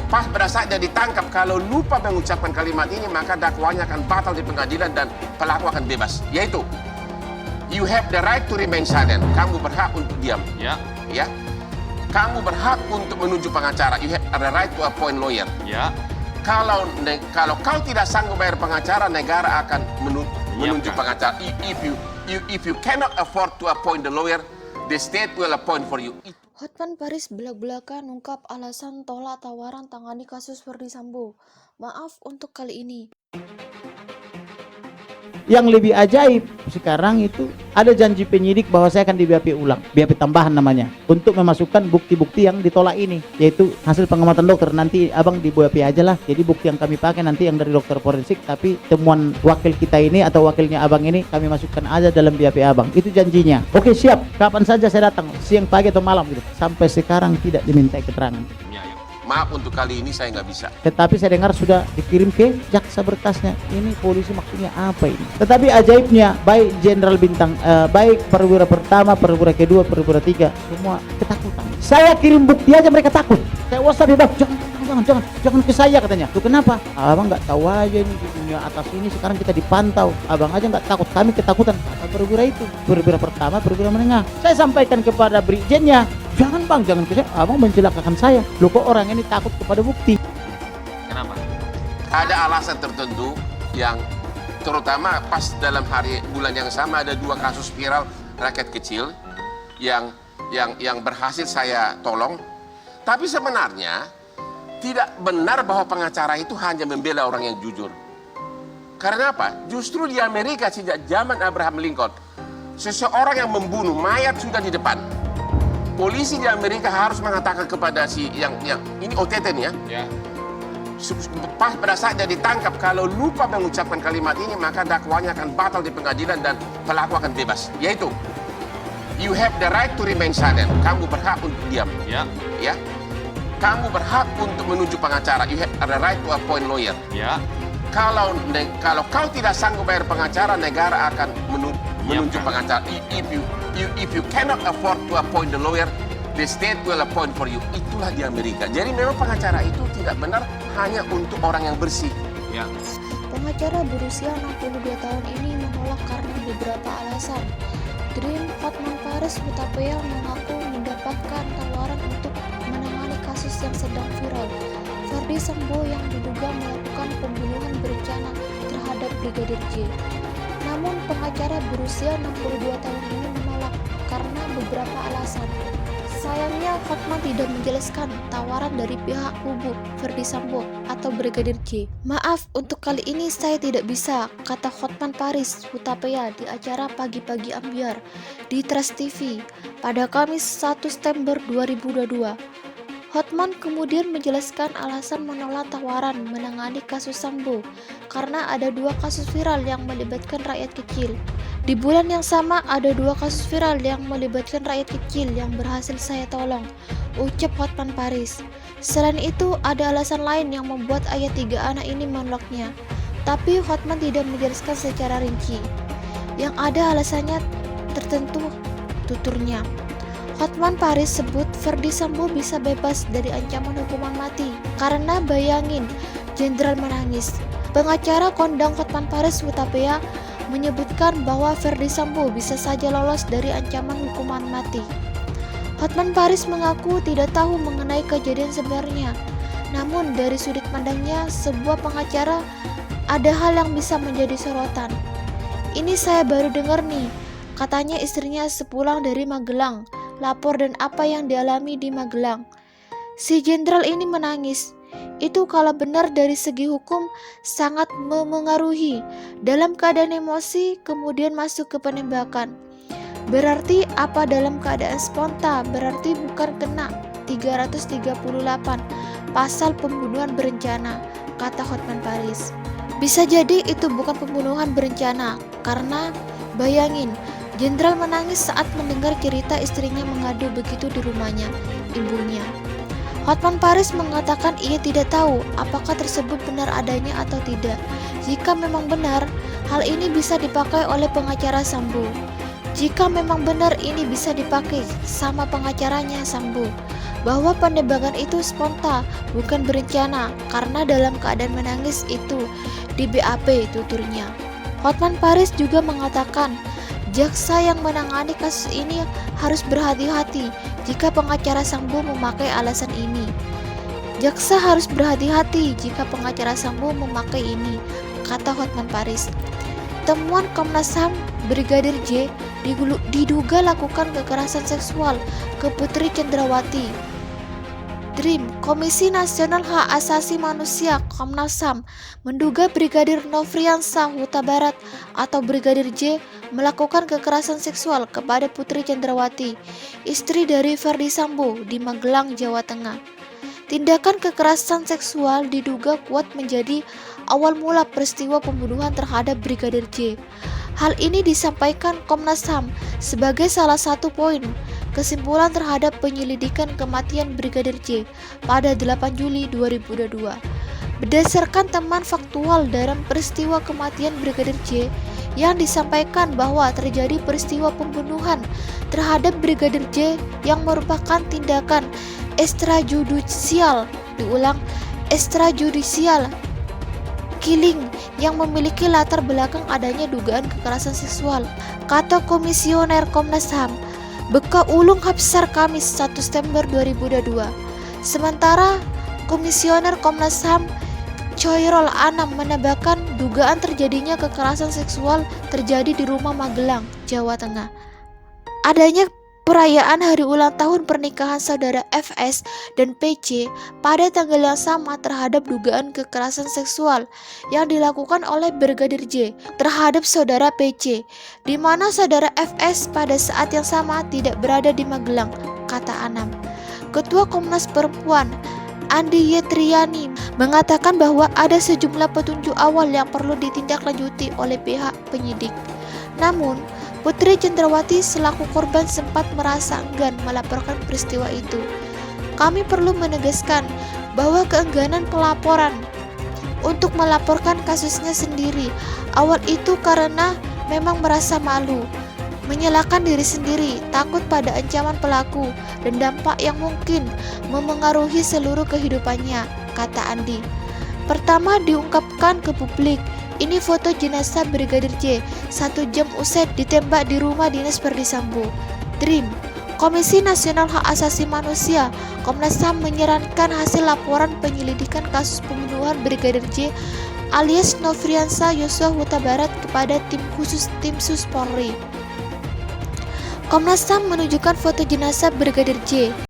Pas pada saat dia ditangkap, kalau lupa mengucapkan kalimat ini, maka dakwanya akan batal di pengadilan dan pelaku akan bebas. Yaitu, you have the right to remain silent. Kamu berhak untuk diam. Ya. Ya. Kamu berhak untuk menunjuk pengacara. You have the right to appoint lawyer. Ya. Kalau kau tidak sanggup bayar pengacara, negara akan menunjuk pengacara. If you cannot afford to appoint the lawyer, the state will appoint for you. Hotman Paris belak-belakan ungkap alasan tolak tawaran tangani kasus Ferdy Sambo. Maaf untuk kali ini. Yang lebih ajaib sekarang itu ada janji penyidik bahwa saya akan di BAP ulang, BAP tambahan namanya, untuk memasukkan bukti-bukti yang ditolak ini, yaitu hasil pengamatan dokter. Nanti abang di BAP aja lah, jadi bukti yang kami pakai nanti yang dari dokter forensik, tapi temuan wakil kita ini atau wakilnya abang ini kami masukkan aja dalam BAP abang. Itu janjinya. Oke, siap, kapan saja saya datang, siang, pagi atau malam gitu. Sampai sekarang tidak diminta keterangan. Maaf untuk kali ini saya nggak bisa. Tetapi saya dengar sudah dikirim ke jaksa berkasnya. Ini polisi maksudnya apa ini? Tetapi ajaibnya, baik Jenderal Bintang, baik perwira pertama, perwira kedua, perwira tiga, semua ketakutan. Saya kirim bukti aja mereka takut. Saya WhatsApp dia, jangan ke saya katanya. Tuh kenapa? Abang nggak tahu aja ini di dunia atas ini sekarang kita dipantau. Abang aja nggak takut, kami ketakutan. Kata perwira itu, perwira pertama, perwira menengah. Saya sampaikan kepada brigjennya, jangan bang, jangan ke saya, abang mencelakakan saya. Loh kok orang ini takut kepada bukti? Kenapa? Ada alasan tertentu yang terutama pas dalam bulan yang sama ada 2 kasus viral rakyat kecil yang berhasil saya tolong. Tapi sebenarnya tidak benar bahwa pengacara itu hanya membela orang yang jujur. Karena apa? Justru di Amerika sejak zaman Abraham Lincoln, seseorang yang membunuh mayat sudah di depan. Polisi di Amerika harus mengatakan kepada si yang ini OTT nih ya. Pas pada saat dia ditangkap, kalau lupa mengucapkan kalimat ini, maka dakwanya akan batal di pengadilan dan pelaku akan bebas. Yaitu, you have the right to remain silent. Kamu berhak untuk diam. Ya. Ya. Kamu berhak untuk menunjuk pengacara. You have the right to appoint lawyer. Ya. Kalau kau tidak sanggup bayar pengacara, negara akan menunjuk pengacara. If you cannot afford to appoint the lawyer, the state will appoint for you. Itulah di Amerika. Jadi memang pengacara itu tidak benar hanya untuk orang yang bersih. Ya. Pengacara berusia 62 tahun ini menolak karena beberapa alasan. Dream Hotman Paris Hutapea mengaku mendapatkan tawaran untuk menangani kasus yang sedang viral, Ferdy Sambo yang diduga melakukan pembunuhan berencana terhadap Brigadir J. Namun pengacara berusia 62 tahun ini menolak karena beberapa alasan. Sayangnya Hotman tidak menjelaskan tawaran dari pihak kubu Ferdy Sambo atau Brigadir J. Maaf untuk kali ini saya tidak bisa, kata Hotman Paris Hutapea di acara Pagi-Pagi Ambiar di Trans TV pada Kamis 1 September 2022. Hotman kemudian menjelaskan alasan menolak tawaran menangani kasus Sambo karena ada 2 kasus viral yang melibatkan rakyat kecil. Di bulan yang sama ada 2 kasus viral yang melibatkan rakyat kecil yang berhasil saya tolong, ucap Hotman Paris. Selain itu ada alasan lain yang membuat ayah 3 anak ini menolaknya, tapi Hotman tidak menjelaskan secara rinci. Yang ada alasannya tertentu, tuturnya. Hotman Paris sebut Ferdy Sambo bisa bebas dari ancaman hukuman mati karena bayangin, Jenderal menangis. Pengacara kondang Hotman Paris Hutapea menyebutkan bahwa Ferdy Sambo bisa saja lolos dari ancaman hukuman mati. Hotman Paris mengaku tidak tahu mengenai kejadian sebenarnya. Namun dari sudut pandangnya sebuah pengacara, ada hal yang bisa menjadi sorotan. Ini saya baru dengar nih, katanya istrinya sepulang dari Magelang, lapor dan apa yang dialami di Magelang. Si jenderal ini menangis. Itu kalau benar dari segi hukum sangat memengaruhi. Dalam keadaan emosi kemudian masuk ke penembakan. Berarti apa dalam keadaan spontan? Berarti bukan kena 338 pasal pembunuhan berencana, kata Hotman Paris. Bisa jadi itu bukan pembunuhan berencana karena bayangin, jenderal menangis saat mendengar cerita istrinya mengadu begitu di rumahnya, ibunya. Hotman Paris mengatakan ia tidak tahu apakah tersebut benar adanya atau tidak. Jika memang benar, hal ini bisa dipakai oleh pengacara Sambo. Jika memang benar ini bisa dipakai sama pengacaranya Sambo. bahwa penembakan itu spontan, bukan berencana, karena dalam keadaan menangis itu di BAP, tuturnya. Hotman Paris juga mengatakan, jaksa yang menangani kasus ini harus berhati-hati jika pengacara Sambo memakai alasan ini. Jaksa harus berhati-hati jika pengacara Sambo memakai ini, kata Hotman Paris. Temuan Komnas HAM, Brigadir J diduga lakukan kekerasan seksual ke Putri Cendrawati. DRIM, Komisi Nasional Hak Asasi Manusia Komnas HAM, menduga Brigadir Nofriansah Huta Barat atau Brigadir J melakukan kekerasan seksual kepada Putri Cendrawati, istri dari Ferdi Sambo di Magelang, Jawa Tengah. Tindakan kekerasan seksual diduga kuat menjadi awal mula peristiwa pembunuhan terhadap Brigadir J. Hal ini disampaikan Komnas HAM sebagai salah satu poin kesimpulan terhadap penyelidikan kematian Brigadir J pada 8 Juli 2022. Berdasarkan temuan faktual dalam peristiwa kematian Brigadir J yang disampaikan bahwa terjadi peristiwa pembunuhan terhadap Brigadir J yang merupakan tindakan extrajudicial, extrajudicial killing yang memiliki latar belakang adanya dugaan kekerasan seksual, kata Komisioner Komnas HAM Beka Ulung Hapsar Kamis 1 September 2022. Sementara Komisioner Komnas HAM Choirol Anam menambahkan dugaan terjadinya kekerasan seksual terjadi di rumah Magelang, Jawa Tengah. Adanya perayaan hari ulang tahun pernikahan saudara FS dan PC pada tanggal yang sama terhadap dugaan kekerasan seksual yang dilakukan oleh Brigadir J terhadap saudara PC, di mana saudara FS pada saat yang sama tidak berada di Magelang, kata Anam. Ketua Komnas Perempuan Andi Yetriani mengatakan bahwa ada sejumlah petunjuk awal yang perlu ditindaklanjuti oleh pihak penyidik. Namun, Putri Cendrawati selaku korban sempat merasa enggan melaporkan peristiwa itu. Kami perlu menegaskan bahwa keengganan pelaporan untuk melaporkan kasusnya sendiri awal itu karena memang merasa malu, menyalahkan diri sendiri, takut pada ancaman pelaku dan dampak yang mungkin memengaruhi seluruh kehidupannya, kata Andi. Pertama diungkapkan ke publik, ini foto jenazah Brigadir J 1 jam usai ditembak di rumah dinas Ferdi Sambo. DRIM, Komisi Nasional Hak Asasi Manusia Komnas HAM menyarankan hasil laporan penyelidikan kasus pembunuhan Brigadir J alias Nofriansah Yosua Huta Barat kepada tim khusus Tim Sus Polri. Komnas HAM menunjukkan foto jenazah Brigadir J